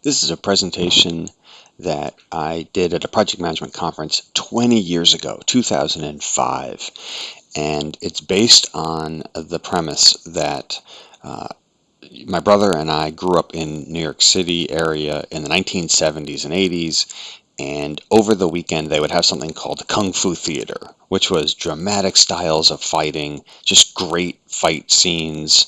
This is a presentation that I did at a project management conference 20 years ago, 2005, and it's based on the premise that my brother and I grew up in New York City area in the 1970s and 80s, and over the weekend they would have something called Kung Fu Theater, which was dramatic styles of fighting, just great fight scenes,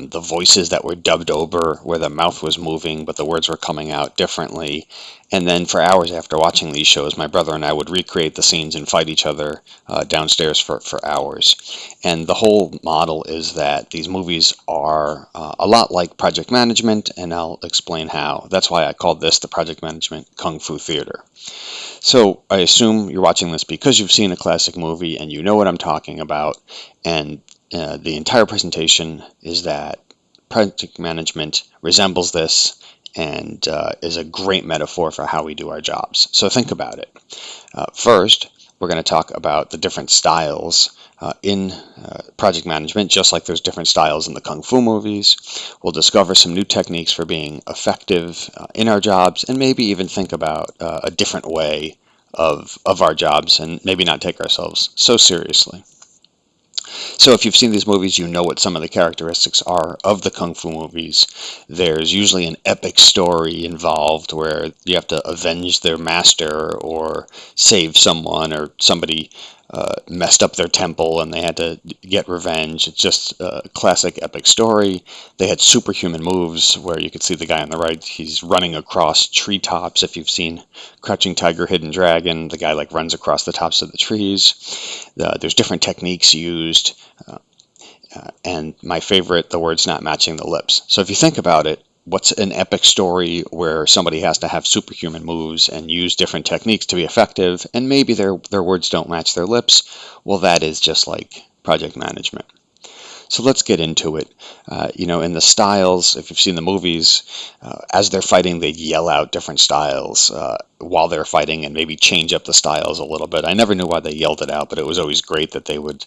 the voices that were dubbed over where the mouth was moving but the words were coming out differently. And then for hours after watching these shows, my brother and I would recreate the scenes and fight each other downstairs for hours. And the whole model is that these movies are a lot like project management, and I'll explain how. That's why I called this the Project Management Kung Fu Theater. So I assume you're watching this because you've seen a classic movie and you know what I'm talking about. And the entire presentation is that project management resembles this and is a great metaphor for how we do our jobs. So think about it. First, we're going to talk about the different styles in project management, just like there's different styles in the Kung Fu movies. We'll discover some new techniques for being effective in our jobs, and maybe even think about a different way of our jobs and maybe not take ourselves so seriously. So if you've seen these movies, you know what some of the characteristics are of the Kung Fu movies. There's usually an epic story involved where you have to avenge their master or save someone, or somebody messed up their temple and they had to get revenge. It's just a classic epic story. They had superhuman moves where you could see the guy on the right, he's running across treetops. If you've seen Crouching Tiger, Hidden Dragon, the guy like runs across the tops of the trees. There's different techniques used. And my favorite, the words not matching the lips. So if you think about it, what's an epic story where somebody has to have superhuman moves and use different techniques to be effective, and maybe their words don't match their lips? Well, that is just like project management. So let's get into it. In the styles, if you've seen the movies, as they're fighting, they yell out different styles while they're fighting and maybe change up the styles a little bit. I never knew why they yelled it out, but it was always great that they would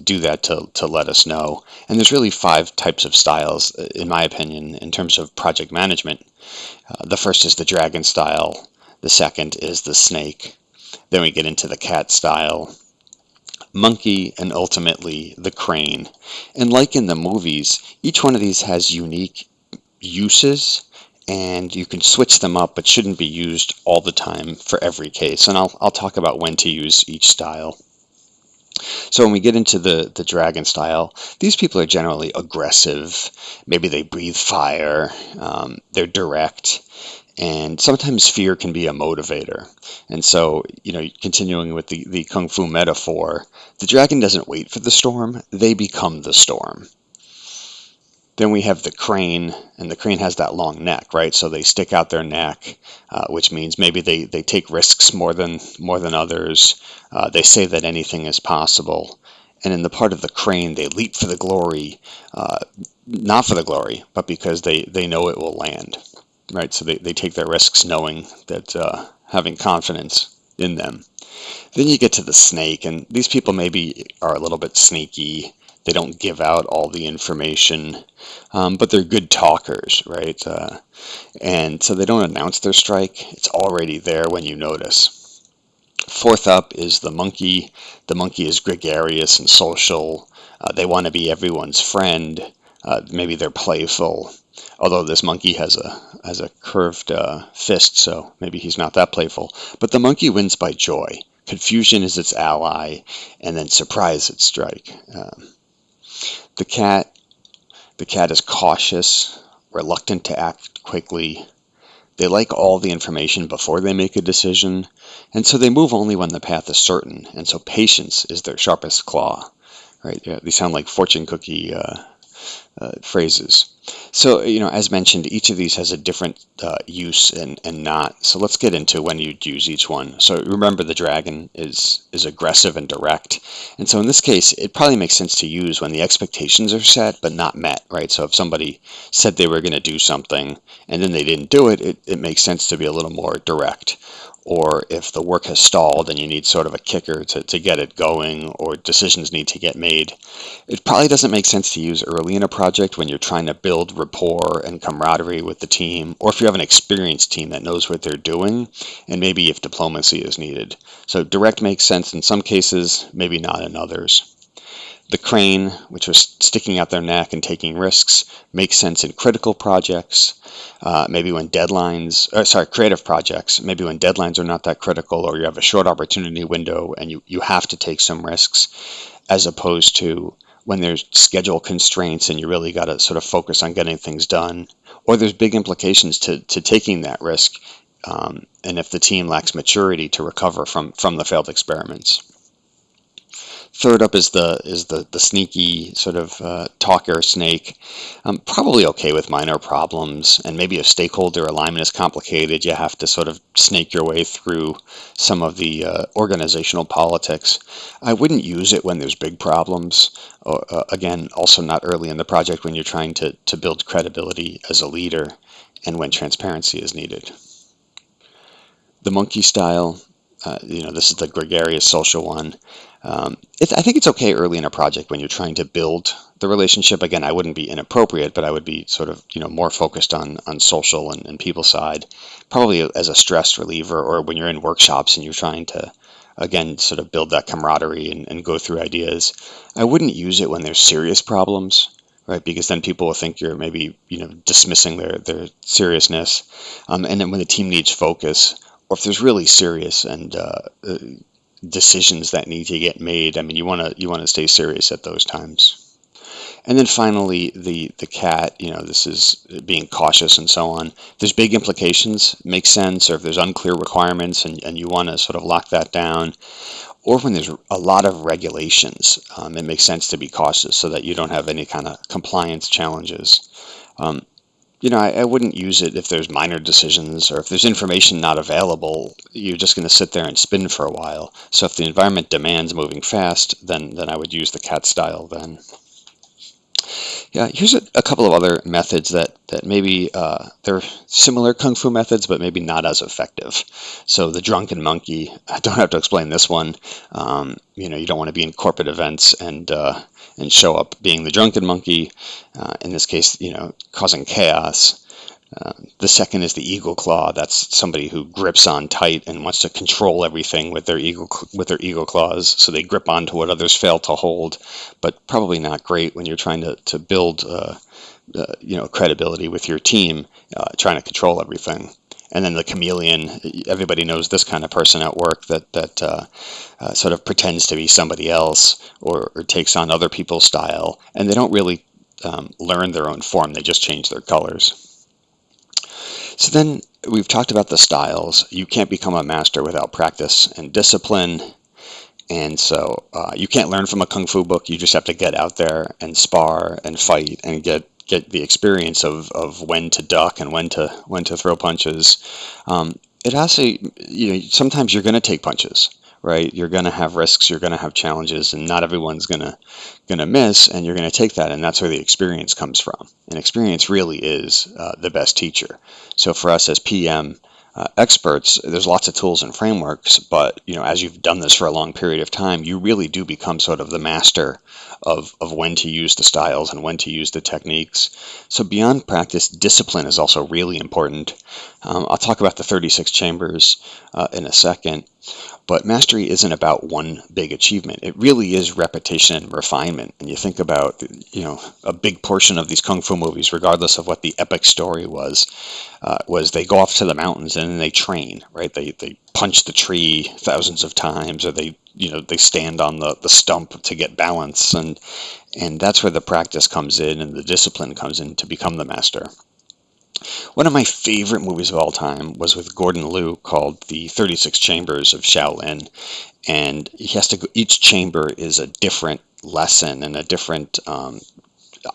do that to let us know. And there's really 5 types of styles, in my opinion, in terms of project management. The first is the dragon style. The second is the snake. Then we get into the cat style, monkey, and ultimately the crane. And like in the movies, each one of these has unique uses, and you can switch them up, but shouldn't be used all the time for every case. And I'll talk about when to use each style. So when we get into the dragon style, these people are generally aggressive. Maybe they breathe fire. They're direct. And sometimes fear can be a motivator. And so, continuing with the Kung Fu metaphor, the dragon doesn't wait for the storm, they become the storm. Then we have the crane, and the crane has that long neck, right? So they stick out their neck, which means maybe they take risks more than others. They say that anything is possible. And in the part of the crane, they leap for the glory, not for the glory, but because they know it will land. Right, so they take their risks knowing that, having confidence in them. Then you get to the snake, and these people maybe are a little bit sneaky. They don't give out all the information, but they're good talkers, right? And so they don't announce their strike. It's already there when you notice. Fourth up is the monkey. The monkey is gregarious and social. They want to be everyone's friend. Maybe they're playful. Although this monkey has a curved fist, so maybe he's not that playful. But the monkey wins by joy. Confusion is its ally, and then surprise its strike. The cat is cautious, reluctant to act quickly. They like all the information before they make a decision, and so they move only when the path is certain. And so patience is their sharpest claw. Right? Yeah, these sound like fortune cookie phrases. So, as mentioned, each of these has a different use and not. So let's get into when you'd use each one. So remember, the dragon is aggressive and direct. And so in this case, it probably makes sense to use when the expectations are set but not met, right? So if somebody said they were going to do something and then they didn't do it, it makes sense to be a little more direct. Or if the work has stalled and you need sort of a kicker to get it going, or decisions need to get made, it probably doesn't make sense to use early in a project project when you're trying to build rapport and camaraderie with the team, or if you have an experienced team that knows what they're doing, and maybe if diplomacy is needed. So direct makes sense in some cases, maybe not in others. The crane, which was sticking out their neck and taking risks, makes sense in critical projects, maybe when creative projects, maybe when deadlines are not that critical or you have a short opportunity window and you have to take some risks, as opposed to when there's schedule constraints and you really got to sort of focus on getting things done, or there's big implications to taking that risk, and if the team lacks maturity to recover from the failed experiments. Third up is the sneaky sort of talker snake. Probably okay with minor problems, and maybe if stakeholder alignment is complicated, you have to sort of snake your way through some of the organizational politics. I wouldn't use it when there's big problems. Again, also not early in the project when you're trying to build credibility as a leader and when transparency is needed. The monkey style, this is the gregarious social one. I think it's okay early in a project when you're trying to build the relationship. Again, I wouldn't be inappropriate, but I would be sort of, more focused on social and people side, probably as a stress reliever, or when you're in workshops and you're trying to, again, sort of build that camaraderie and go through ideas. I wouldn't use it when there's serious problems, right? Because then people will think you're maybe, dismissing their seriousness. And then when the team needs focus, or if there's really serious and decisions that need to get made, I mean, you want to stay serious at those times. And then finally, the cat, this is being cautious and so on. If there's big implications, makes sense, or if there's unclear requirements and you want to sort of lock that down, or when there's a lot of regulations, it makes sense to be cautious so that you don't have any kind of compliance challenges. I wouldn't use it if there's minor decisions or if there's information not available. You're just going to sit there and spin for a while. So if the environment demands moving fast, then I would use the cat style then. Yeah, here's a couple of other methods that maybe they're similar kung fu methods, but maybe not as effective. So the drunken monkey, I don't have to explain this one. You don't want to be in corporate events and show up being the drunken monkey. In this case, causing chaos. The second is the eagle claw. That's somebody who grips on tight and wants to control everything with their eagle claws. So they grip onto what others fail to hold, but probably not great when you're trying to build credibility with your team, trying to control everything. And then the chameleon. Everybody knows this kind of person at work that sort of pretends to be somebody else or takes on other people's style, and they don't really learn their own form. They just change their colors. So then we've talked about the styles. You can't become a master without practice and discipline. And so you can't learn from a kung fu book. You just have to get out there and spar and fight and get the experience of when to duck and when to throw punches. It also, sometimes you're going to take punches, right? You're going to have risks, you're going to have challenges, and not everyone's going to miss, and you're going to take that, and that's where the experience comes from. And experience really is the best teacher. So for us as PM experts, there's lots of tools and frameworks, but as you've done this for a long period of time, you really do become sort of the master of when to use the styles and when to use the techniques. So beyond practice, discipline is also really important. I'll talk about the 36 chambers in a second. But mastery isn't about one big achievement. It really is repetition and refinement. And you think about, a big portion of these kung fu movies, regardless of what the epic story was they go off to the mountains and then they train, right? They punch the tree thousands of times, or they stand on the stump to get balance. And that's where the practice comes in and the discipline comes in to become the master. One of my favorite movies of all time was with Gordon Liu called The 36 Chambers of Shaolin. And he has to go, each chamber is a different lesson and a different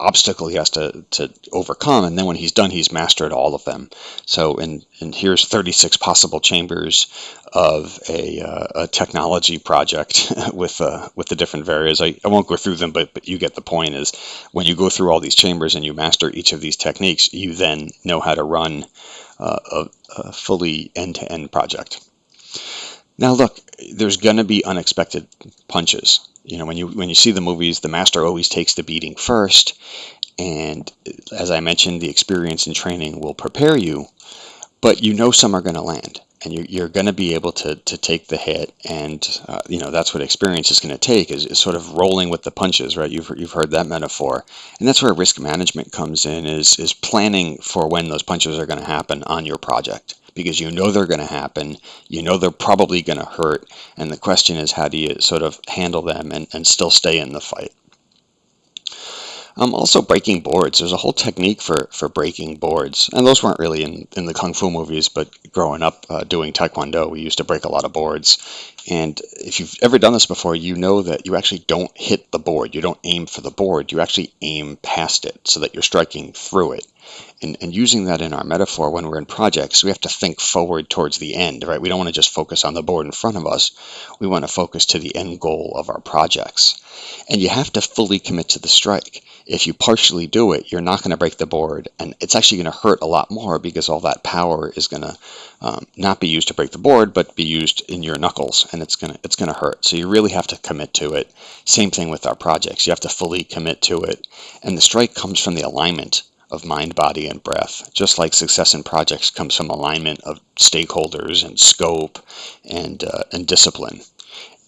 obstacle he has to overcome. And then when he's done, he's mastered all of them. So, and here's 36 possible chambers of a technology project with the different various. I won't go through them, but you get the point. Is when you go through all these chambers and you master each of these techniques, you then know how to run a fully end-to-end project. Now, look, there's going to be unexpected punches. When you see the movies, the master always takes the beating first, And as I mentioned, the experience and training will prepare you, but you know some are going to land. And you're going to be able to take the hit, and that's what experience is going to take is sort of rolling with the punches, right? You've heard that metaphor, and that's where risk management comes in, is planning for when those punches are going to happen on your project, because you know they're going to happen, you know they're probably going to hurt, and the question is, how do you sort of handle them and still stay in the fight? Also breaking boards. There's a whole technique for breaking boards, and those weren't really in the kung fu movies, but growing up doing taekwondo, we used to break a lot of boards. And if you've ever done this before, you know that you actually don't hit the board. You don't aim for the board. You actually aim past it so that you're striking through it. And using that in our metaphor, when we're in projects, we have to think forward towards the end, right? We don't want to just focus on the board in front of us. We want to focus to the end goal of our projects. And you have to fully commit to the strike. If you partially do it, you're not going to break the board, and it's actually going to hurt a lot more, because all that power is going to not be used to break the board, but be used in your knuckles, and it's going to hurt. So you really have to commit to it. Same thing with our projects. You have to fully commit to it, and the strike comes from the alignment of mind, body, and breath. Just like success in projects comes from alignment of stakeholders and scope and discipline.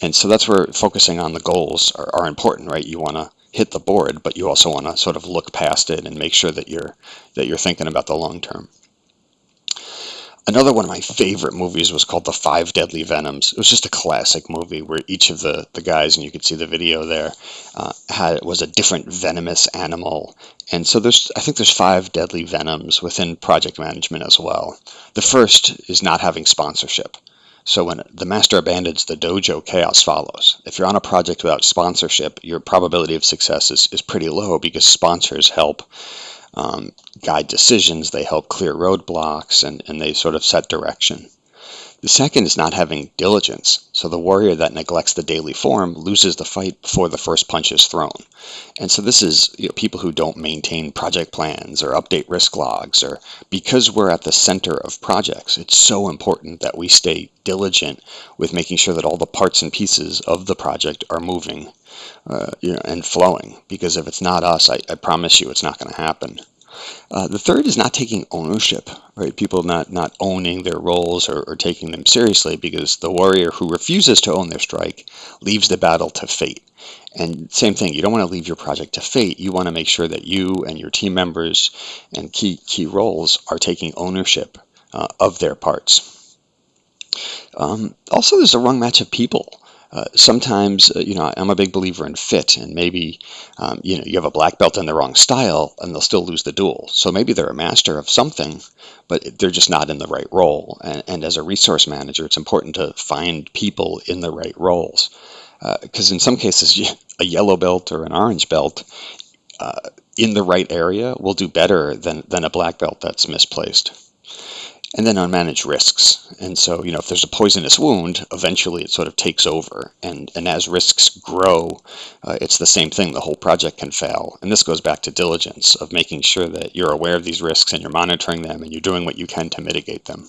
And so that's where focusing on the goals are important, right? You want to hit the board, but you also want to sort of look past it and make sure that you're thinking about the long term. Another one of my favorite movies was called The Five Deadly Venoms. It was just a classic movie where each of the guys, and you could see the video there, was a different venomous animal. And so I think there's five deadly venoms within project management as well. The first is not having sponsorship. So when the master abandons the dojo, chaos follows. If you're on a project without sponsorship, your probability of success is pretty low, because sponsors help guide decisions, they help clear roadblocks, and they sort of set direction. The second is not having diligence. So the warrior that neglects the daily form loses the fight before the first punch is thrown. And so this is people who don't maintain project plans or update risk logs, or because we're at the center of projects, it's so important that we stay diligent with making sure that all the parts and pieces of the project are moving and flowing, because if it's not us, I promise you it's not going to happen. The third is not taking ownership, right? People not owning their roles or taking them seriously, because the warrior who refuses to own their strike leaves the battle to fate. And same thing, you don't want to leave your project to fate. You want to make sure that you and your team members and key roles are taking ownership of their parts. Also, there's a wrong match of people. Sometimes, I'm a big believer in fit, and maybe, you have a black belt in the wrong style and they'll still lose the duel. So maybe they're a master of something, but they're just not in the right role. And as a resource manager, it's important to find people in the right roles. Because in some cases, a yellow belt or an orange belt in the right area will do better than a black belt that's misplaced. And then unmanaged risks. And so, if there's a poisonous wound, eventually it sort of takes over. And as risks grow, it's the same thing. The whole project can fail. And this goes back to diligence, of making sure that you're aware of these risks and you're monitoring them and you're doing what you can to mitigate them.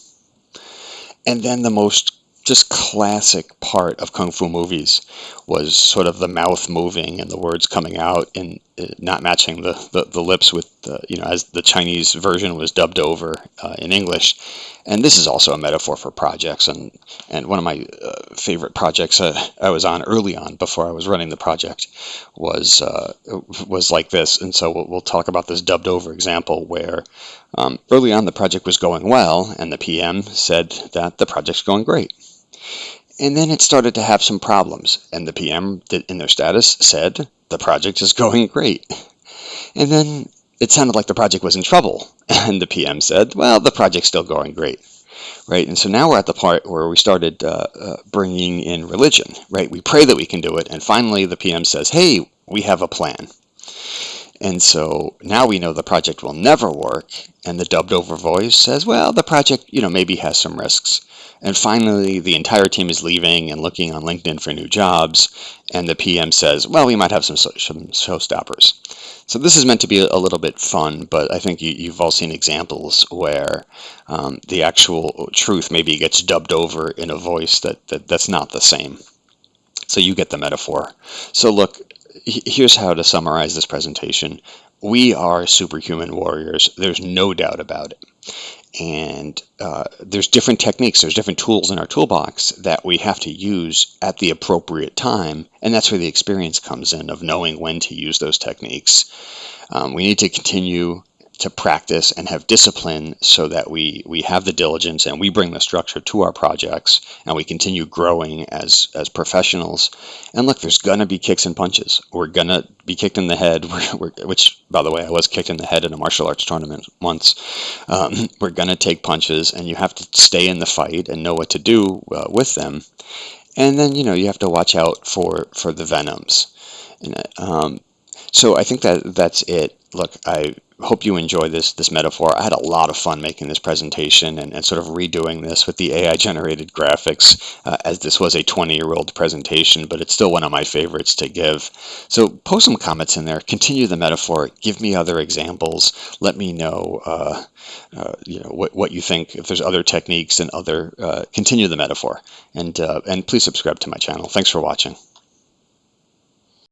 And then the most just classic part of kung fu movies was sort of the mouth moving and the words coming out and not matching the lips with as the Chinese version was dubbed over in English. And this is also a metaphor for projects, and one of my favorite projects I was on early on, before I was running the project, was like this. And so we'll talk about this dubbed over example where early on the project was going well, and the PM said that the project's going great. And then it started to have some problems, and the PM, in their status, said the project is going great. And then it sounded like the project was in trouble, and the PM said, well, the project's still going great, right? And so now we're at the part where we started bringing in religion, right? We pray that we can do it, and finally the PM says, hey, we have a plan. And so now we know the project will never work, and the dubbed over voice says, well, the project, maybe has some risks. And finally, the entire team is leaving and looking on LinkedIn for new jobs, and the PM says, well, we might have some showstoppers. So this is meant to be a little bit fun, but I think you've all seen examples where the actual truth maybe gets dubbed over in a voice that's not the same. So you get the metaphor. So look, here's how to summarize this presentation. we are superhuman warriors. There's no doubt about it. And there's different techniques, there's different tools in our toolbox that we have to use at the appropriate time. And that's where the experience comes in of knowing when to use those techniques. We need to continue to practice and have discipline so that we have the diligence and we bring the structure to our projects and we continue growing as professionals. And look, there's gonna be kicks and punches. We're gonna be kicked in the head, which, by the way, I was kicked in the head in a martial arts tournament once. We're gonna take punches, and you have to stay in the fight and know what to do with them. And then you have to watch out for the venoms. And so I think that's it. Look, I hope you enjoy this metaphor. I had a lot of fun making this presentation and sort of redoing this with the AI generated graphics, as this was a 20-year-old presentation, but it's still one of my favorites to give. So post some comments in there. Continue the metaphor. Give me other examples. Let me know, what you think. If there's other techniques and other, continue the metaphor. And please subscribe to my channel. Thanks for watching.